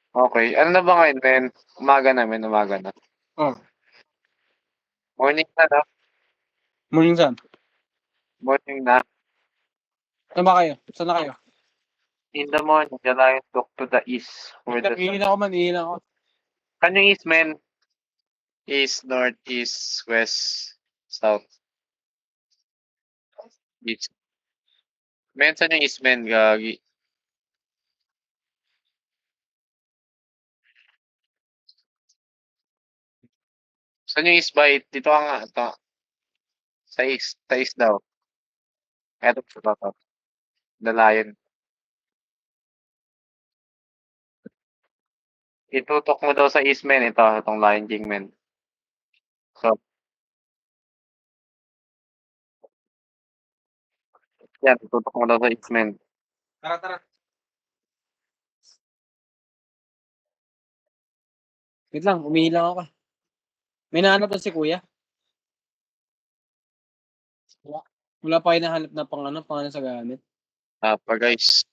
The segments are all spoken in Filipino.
Okay. Ano na ba ngayon, men? Umaga na, men. Umaga na. Oh, Morning na, no? morning saan? Morning na. Saan ba kayo? Saan na kayo? In the morning, the lion look to the east for the sun. Iilan ako man, iilan ako. Ano yung east, men? East, north, east, west, south, east. Men, saan yung east, men? Gagi. Saan yung east ba? Dito ka nga. Ito. Sa east. Sa east daw. Eto, ito. The lion. Itutok mo daw sa east, men. Ito, itong Lion King, men. So, yan. Itutok mo daw sa east, men. Tara, tara. Wait lang, umihilang ako. May nahanap na si kuya. Wala pa kayo nahanap na pang ano sa gamit. Pa, guys.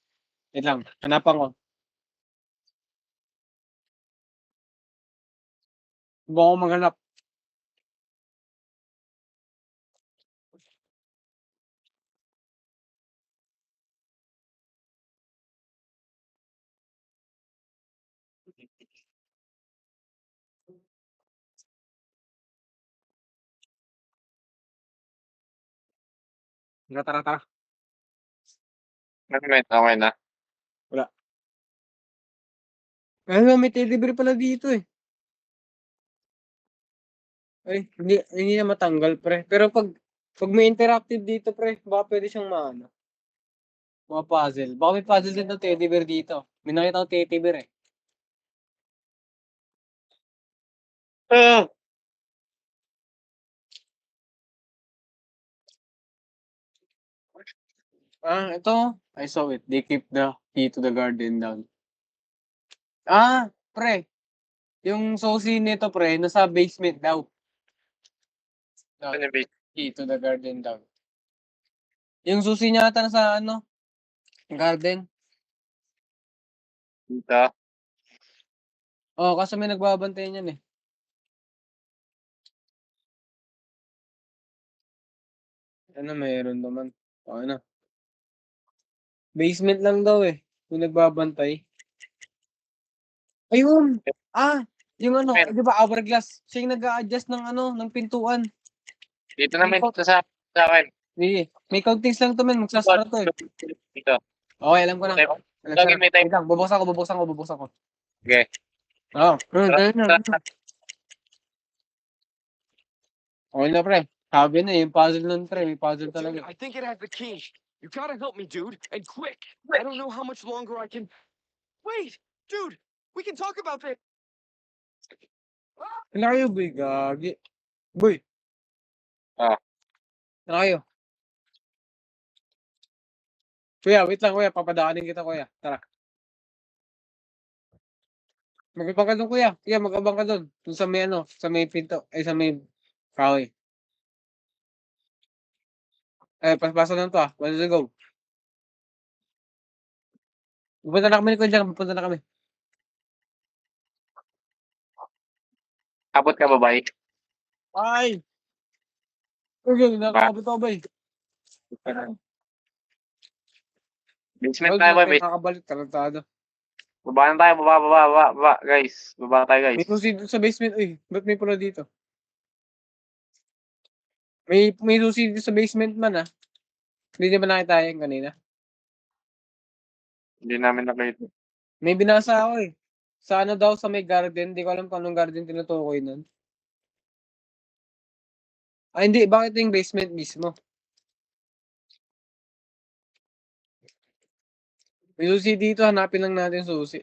Wait lang, hanapan ko. Subukan ko maghanap. Tara, tara, tara. Ano, men? Okay na. Wala. Ano, may delivery pala dito eh. Ay, hindi na matanggal, pre. Pero pag may interactive dito, pre, baka pwede siyang maano. Mga puzzle. Baka may puzzle din ng teddy bear dito. May nakita ko teddy bear eh. Ah! Ito. I saw it. They keep the key to the garden down. Ah, pre. Yung susi nito, pre, nasa basement daw. Down. Ano yung base? Key to the garden down. Yung susi niya ata nasa ano, garden. Dito? Oh, kaso may nagbabantay niyan eh. Ano, mayroon naman. Ano? Basement lang daw eh. Yung nagbabantay. Ayun! Yung ano, Men, di ba hourglass? Siya yung nag-a-adjust ng ano, ng pintuan. dito May naman count, dito sa akin. may countings lang to men, magsasara to eh. Dito. Okay, alam ko na. Time. Lagi Nagsara. may time. Wait lang, bubuksan ko. Okay. Oo. Tara, tara. Okay na pre. Sabi na yung puzzle nun pre, may puzzle talaga. I think it has the key. You gotta help me, dude, and quick. I don't know how much longer I can. Wait, dude, we can talk about this. Ano kayo boy, gagi. Boy. Ah. Ano kayo? Kuya, wait lang kuya, papadaanin kita kuya. Tara. Mag-abang ka doon kuya. Kuya, mag-abang ka doon. Doon sa may ano, sa may pinto, ay sa may kahoy. Paspasa lang to ah. Let's go. Pupunta na kami ni Kuya dyan, pupunta na kami. Abot ka ba, bay? Ay! Okay, Ba? nakakabot ako ba eh. Basement Huwag tayo, na boy. tayo kakabalik, tarantado. Baba na tayo, baba, guys. Baba tayo, guys. May susi dito sa basement, uy. Ba't may pula dito? May susi dito sa basement man ah. Hindi naman nakita yan kanina. Hindi namin nakita. May binasa ako eh. Sa ano daw sa may garden, hindi ko alam kung anong garden tinutukoy nun. Hindi, bakit yung basement mismo? May susi dito, hanapin lang natin susi.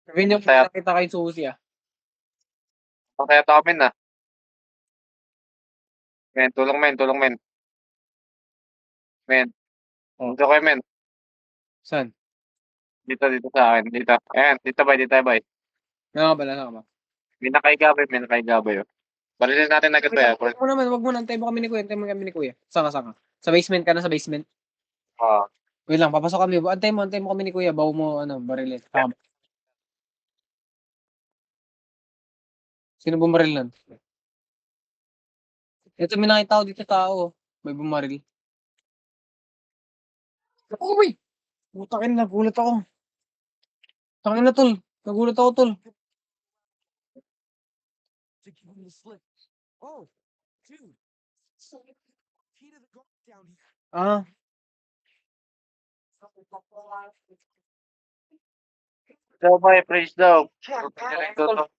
Sabihin niyo kung Kaya, nakita kayo susi ah. kaya to kami na. Men, tulong, men, tulong, men. Men. Oh. Dito kayo, men. Saan? Dito sa akin. Dito. Ayan, dito, bay, bay. Nakakabala, nakakabala. May nakahiga, bay, oh. Barilin natin agad ba yan? Wag mo naman, wag mo na. Antay mo kami ni Kuya. Antay mo kami ni Kuya. Saka, saka. Sa basement ka na, sa basement. Ah, Wait lang, papasok kami. Antay mo kami ni Kuya. Bago mo, barilin. Sino bumaril nun? Ito, may nakita ko dito tao. May bumaril. Oh, wait! Putakin, nagulat ako. Tangin na, tol. Nagulat ako, tol. To give him the slip. Oh, dude. Key to the guard down here. Ah, daw ba, praise daw. Ito.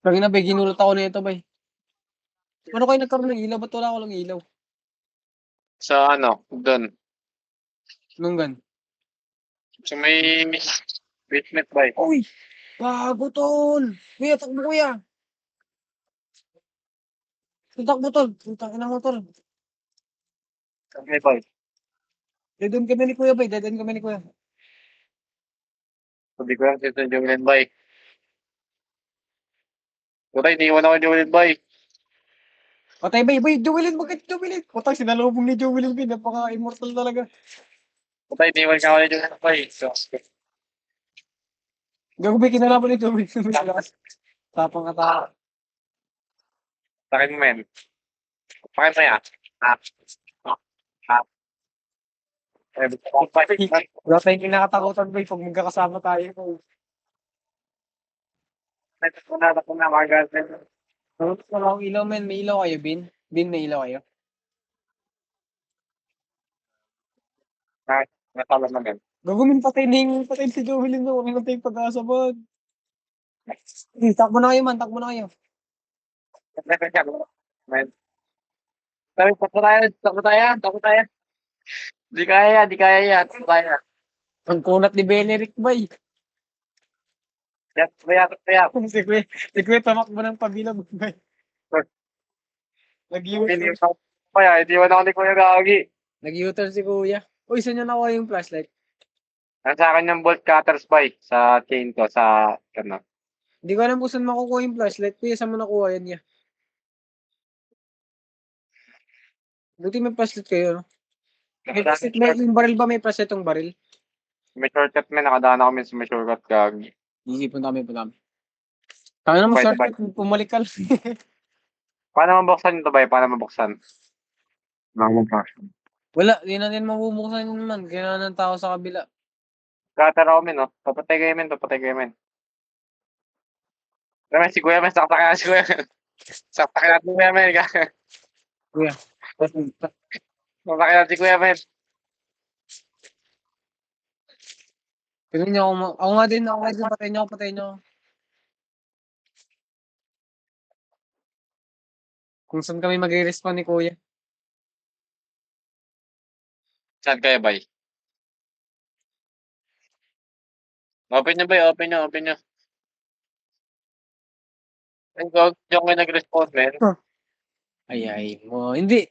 tangin na, bay. Ginulat ako nito, bay. Ano kayo nagkaroon ng ilaw? Ba't wala ako ng ilaw? Sa ano, doon. Nung gan. So may basement ba? Uy! Bago, tol! Kuya, takbo, kuya! Takbo, tol! Takbo na mo, tol. Okay, boy. Dead kami ni Kuya, bay. Dead kami ni Kuya. Sabi ko yan, si Julian Bay. Putay, iniwan ako ni Julian Bay. Patay, bay. Bay, Joelin, bakit Joelin? Putang, sinalubong ni Joelin, bay. Napaka-immortal talaga. Putay, iniwan ka ako ni Julian Bay. So, Gago, bay, kinalaban ni Joelin. Tapang atake. takin mo yan. Pakin mo yan. Ah. Ah. Eh, gusto ko pa. Wala tayong kinakatakutan, bay. Pag magkakasama tayo. Ako na, magal. Wala akong ilaw, men. May ilaw kayo, Bin? Bin, may ilaw kayo? Natalo na yan. Gago, patay si Joelin. Wala na tayong pag-asa, bag. Takbo na kayo, man. Takbo na kayo. Sabi, takbo tayo. Di kaya yan. Takbo tayo. Ang kunat ni Benerick, bay. Kaya. Si Kuya tamakbo ng pabilang, bay. Nag-U-turn. Kaya, hindi mo na ako ni Kuya Gagi. Nag-U-turn si Kuya. Uy, saan niya nakuha yung flashlight? Nasa akin yung bolt cutters by sa chain ko sa ano. Hindi ko alam kung saan makukuha yung flashlight. Kuya, saan mo nakuha yan niya? Buti may flashlight kayo, no? May flashlight, yung baril ba may flashlight yung baril? May shortcut may nakadaan ako min sa may shortcut Gagi. Iisipon kami. Kaya naman Pwede shortcut, pumalik ka lang. Paano mabuksan ito ba? Paano mabuksan? Wala, di na din mabubuksan yun naman. Kailangan ng tao sa kabila. Cutter ako min, no? Papatay kayo min. Pero si Kuya men, sakta kaya si Kuya. Sakta kaya si Kuya men. Kuya. Sakta kaya si Kuya men. Tignan niyo ako. Ako nga din. Patayin niyo. Kung saan kami mag-respond ni Kuya. Saan kaya bay? Open nyo bay, open nyo. Ay, yung kayo nag-respond men. Ay mo. Hindi.